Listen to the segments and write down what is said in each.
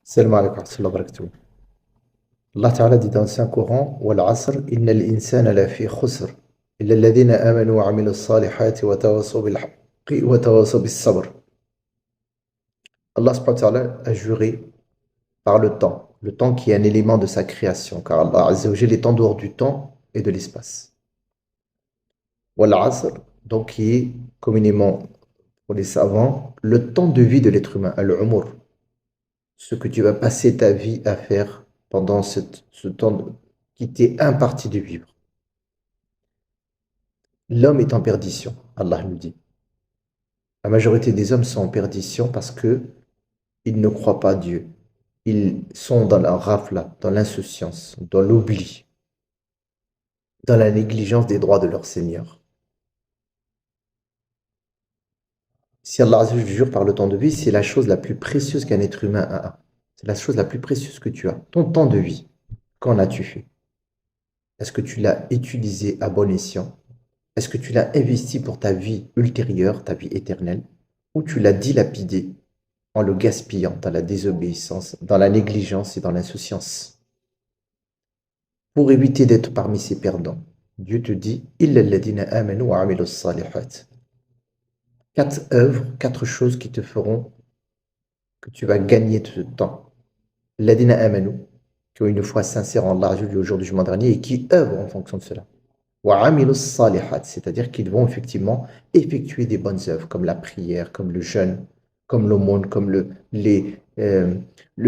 Salam alaikum wa rahmatullahi wa barakatuh. Allah Ta'ala dit dans le Saint-Coran Wal asr, innal insana lafi khusr, illa alladhina amanu wa amilu salihati wa tawasaw bil haqqi wa tawasaw bis sabr. Allah subhanahu wa ta'ala a juré par le temps qui est un élément de sa création, car Allah Azza wa Jalla est en dehors du temps et de l'espace. Wal asr, donc qui est communément pour les savants le temps de vie de l'être humain, al-umur, ce que tu vas passer ta vie à faire pendant ce temps qui t'est imparti de vivre. L'homme est en perdition, Allah nous dit. La majorité des hommes sont en perdition parce que ils ne croient pas Dieu. Ils sont dans la rafla, dans l'insouciance, dans l'oubli, dans la négligence des droits de leur Seigneur. Si Allah Azza wa Jalla jure par le temps de vie, c'est la chose la plus précieuse qu'un être humain a. C'est la chose la plus précieuse que tu as. Ton temps de vie, qu'en as-tu fait? Est-ce que tu l'as utilisé à bon escient? Est-ce que tu l'as investi pour ta vie ultérieure, ta vie éternelle? Ou tu l'as dilapidé en le gaspillant dans la désobéissance, dans la négligence et dans l'insouciance? Pour éviter d'être parmi ces perdants, Dieu te dit Illa alladhina amanu wa amilu salihat. 4 œuvres, 4 choses qui te feront que tu vas gagner ce temps. Alladhina amanu, qui ont une foi sincère en Allah le jour du jugement dernier et qui œuvrent en fonction de cela. Wa amilu salihat, c'est-à-dire qu'ils vont effectivement effectuer des bonnes œuvres comme la prière, comme le jeûne, comme l'aumône, comme le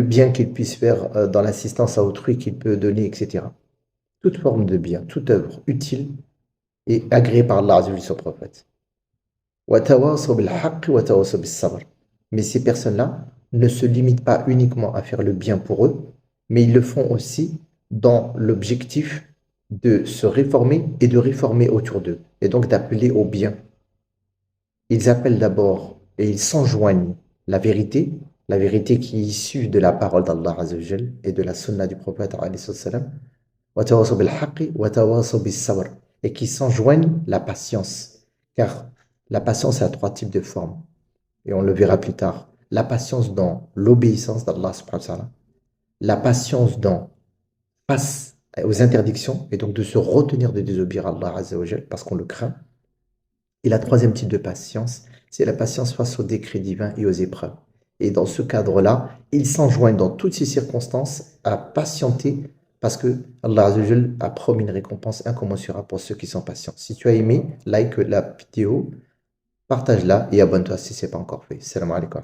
bien qu'il puisse faire dans l'assistance à autrui qu'il peut donner, etc. Toute forme de bien, toute œuvre utile et agréée par Allah Azza wa Jalla, son prophète. Wa tawasaw bil haqqi wa tawasaw bis sabr. Mais ces personnes-là ne se limitent pas uniquement à faire le bien pour eux, mais ils le font aussi dans l'objectif de se réformer et de réformer autour d'eux, et donc d'appeler au bien. Ils appellent d'abord et ils s'enjoignent la vérité qui est issue de la parole d'Allah Azza wa Jalla et de la sunna du prophète alayhi salam, wa tawasaw bil haqqi wa tawasaw bis sabr, et qui s'enjoignent la patience, car la patience a 3 types de formes, et on le verra plus tard. La patience dans l'obéissance d'Allah subhanahu wa ta'ala, la patience dans face aux interdictions, et donc de se retenir de désobéir à Allah Azza wa Jalla parce qu'on le craint. Et la 3e type de patience, c'est la patience face aux décrets divins et aux épreuves. Et dans ce cadre-là, ils s'enjoignent dans toutes ces circonstances à patienter parce que Allah Azza wa Jalla a promis une récompense incommensurable pour ceux qui sont patients. Si tu as aimé, like la vidéo, partage-la et abonne-toi si ce n'est pas encore fait. Salam alaikum.